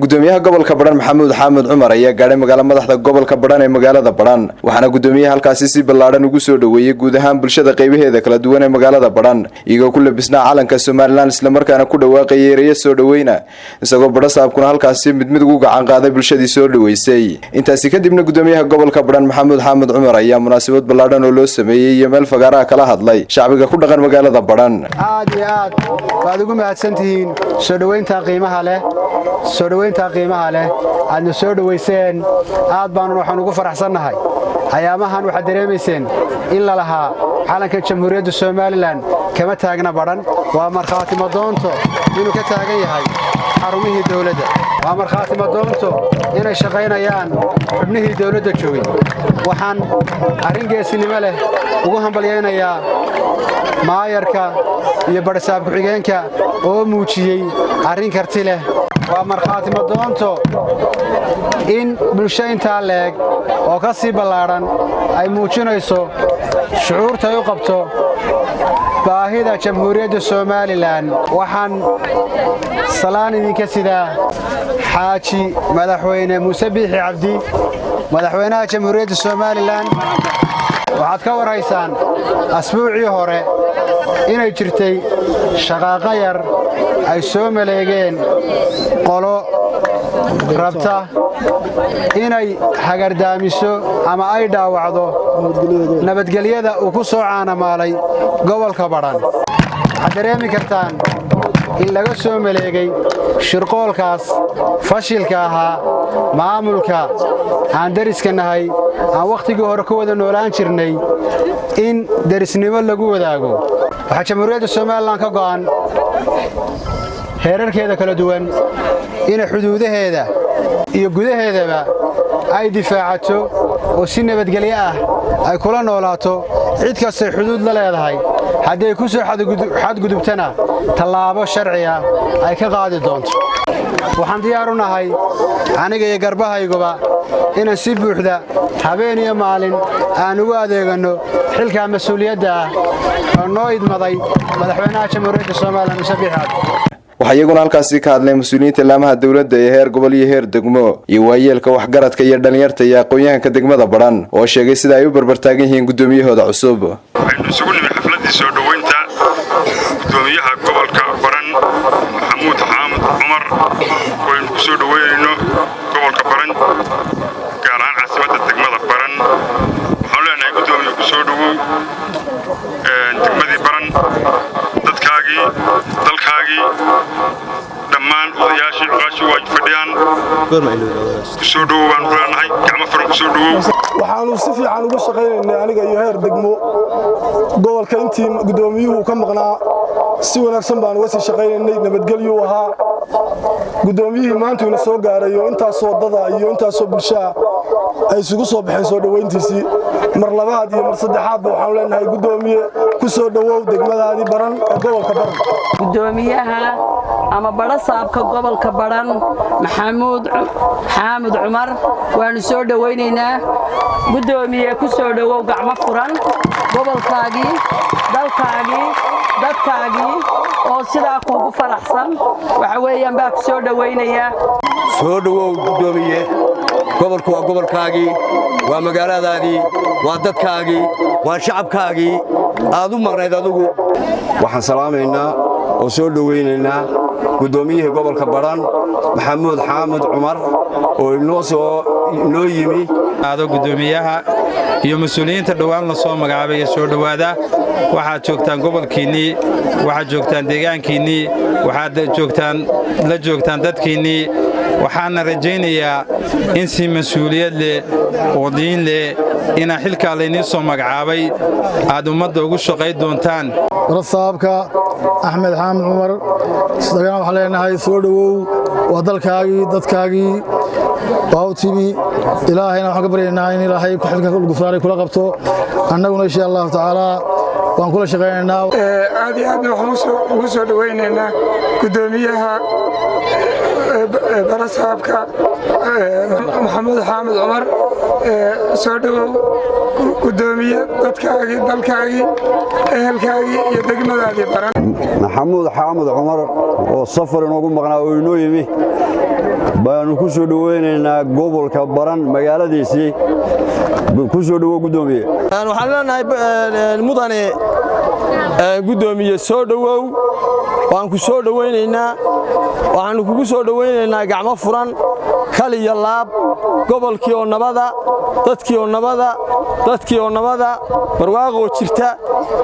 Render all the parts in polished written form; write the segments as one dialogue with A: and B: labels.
A: gudoomiyaha gobolka Badhan Maxamuud Xaamud Cumar ayaa gaaray magaalada madaxda gobolka Badhan ee magaalada Badhan waxaana gudoomiyaha halkaasi si ballaaran ugu soo dhaweeyay guud ahaan bulshada qaybaheeda kala duwan ee magaalada Badhan iyagoo ku labisnaa calanka Somaliland isla markaana ku dhawaaqay ereyo soo dhaweyna isagoo badhasaabkuna halkaasi mid ugu gacan qaaday bulshadii soo dhaweysay intaasi kadibna gudoomiyaha gobolka Badhan Maxamuud Xaamud Cumar ayaa munaasabad ballaaran oo loo sameeyay iyo meel fagaara kala hadlay shacbiga ku dhaqan magaalada Badhan
B: aad iyo aad baad ugu mahadsantihiin soo dhaweynta qiimaha leh aadna soo dhaweyseen aad baan waxaan ugu faraxsanahay ayaamahan waxa dareemayseen in la lahaa calanka jamhuuriyadda Somaliland kama taagna Badhan waa marxaati madoonto inuu ka taagan yahay xarumihii dawladda waa marxaati madoonto inay shaqaynayaan xubnihii dawladda joogay waxaan arrin geesinimo leh ugu hambalyaynayaa maayarka iyo badhasaab ku-xigeenka oo muujiyay arrin karti leh waa marxaati madoonto in bulsho intaa leeg oo ka sii ballaaran ay muujinayso shucuurta ay u qabto baahida jamhuuriyadda Somaliland waxaan salaan idinka sidaa xaaji madaxweyne Muuse Biixi Cabdi madaxweynaha jamhuuriyadda Somaliland waxaad ka waraysaan asbuucii hore inay jirtay shaqaaqa yar ay soo maleegeen qolo rabta inay hagardaamiso ama ay dhaawacdo nabadgelyada uu ku soo caanamaalay gobolka Badhan waxaad dareemi kartaan in laga soo maleegay shirqoolkaas fashilka ahaa maamulka aan dariska nahay aan wakhtigii hore ku wada noolaan jirnay in darisnimo lagu wadaago waxaa jamhuuriyadda Somaliland ka go'an heerarkeeda kala duwan in xuduudaheeda iyo gudaheedaba ay difaacato oo si nabadgelyo ah ay kula noolaato cid kasta xuduud la leedahay haddii ku soo xadgudubtana tallaabo sharci ah ay ka qaadi doonto waxaan diyaar u nahay aniga iyo garbahayguba inaan si buuxda habeen iyo maalin aan ugu adeegano xilka mas'uuliyadda ah oo noo idmaday madaxweynaha jamhuuriyadda Somaliland Muuse Biixi Cabdi
A: waxa iyaguna halkaasi ka hadlay mas'uuliyiinta laamaha dawladda ee heer gobol iyo heer degmo iyo waayeelka waxgaradka iyo dhalinyarta iyo aqoon-yahanka degmada Badhan oo sheegay sida ay u barbartaagan yihiin gudoomiyahooda cusub
C: waxaynu isugu nimid xafladii soo dhaweynta gudoomiyaha gobolka Badhan Maxamuud Xaamud Cumar oo aynu ku soo dhaweynayno gobolka Badhan gaar ahaan caasimadda degmada Badhan waxaan leenahay gudoomiye ku soo dhawow degmadii Badhan dadkaagii dalkaagii dhammaan odayaashii cuqaashii waa fadhiyaan ku soo dhawow baan ku leenahay gacmo furan ku soo dhawow
D: waxaanu si fiican uga shaqaynaynay aniga iyo heer degmo gobolka intii gudoomiyuhu ka maqnaa si wanaagsan baan uga sii shaqaynaynay nabadgelyo ahaa gudoomiyihii maanta ina soo gaaray oo intaas wadada iyo intaas bulshada ay isugu soo baxeen soo dhaweyntiisii mar labaad iyo mar saddexaad waxaan leenahay gudoomiye ku soo dhawow degmadaadii Badhan ee gobolka Badhan
E: gudoomiyaha ama badhasaabka gobolka Badhan Maxamuud Xaamud Cumar waanu soo dhaweynaynaa gudoomiye ku soo dhawow gacmo furan gobolkaagii dalkaagii dadkaagii oo sidaa kuugu faraxsan waxa weeyaan baa ku soo dhaweynaya
F: soo dhawow gudoomiye gobolku waa gobolkaagii waa magaaladaadii waa dadkaagii waa shacabkaagii aad u maqnayd adigu
G: waxaan salaamaynaa oo soo dhaweynaynaa gudoomiyihii gobolka Badhan Maxamuud Xaamud Cumar oo inoo yimi
H: gudoomiyaha iyo mas'uuliyiinta dhawaan la soo magacaabay soo dhawaada waxaad joogtaan gobolkiinii waxaad joogtaan deegaankiinii waxaad joogtaan dadkiinii waxaana rajaynayaa in si mas'uuliyad leh oo diin leh ina xilka leeyni soo magacaabay aad ummadda ugu shaqay doontaan
D: badhasaabka Axmed Xaamud Cumar sidoo waxa leenahay soo dhawow waa dalkaagii dadkaagii baawtimi ilaahayna waxa ka baryaynaa in ilaahay ku xilka ugu faaray kula qabto annaguna insha Allah taala waan kula shaqaynaynaa
I: aad iyo aad waxaan ugu soo dhaweynaynaa gudoomiyaha barasaabka maxamuud xaamud cumar soo dhawow gudoomiye dadkaagii dalkaagii ehelkaagii iyo degmadaadii baran
J: maxamuud xaamud cumar oo safar inoogu maqnaa oo inoo yimi baanu ku soo dhaweynaynaa gobolka baran magaaladiisii ku soo dhawow gudoomiye
K: waxaan leenahay mudane gudoomiye soo dhawow waan ku soo dhaweynaynaa waxaanu kugu soo dhaweynaynaa gacmo furan kal iyo laab gobolkii oo nabada dadkii oo nabada barwaaqo jirta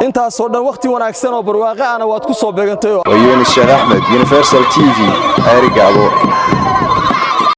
K: intaasoo dhan waqti wanaagsan oo barwaaqo ana waad ku soo beegantay
A: Yunis Sheekh Ahmed Universal TV Arigaabo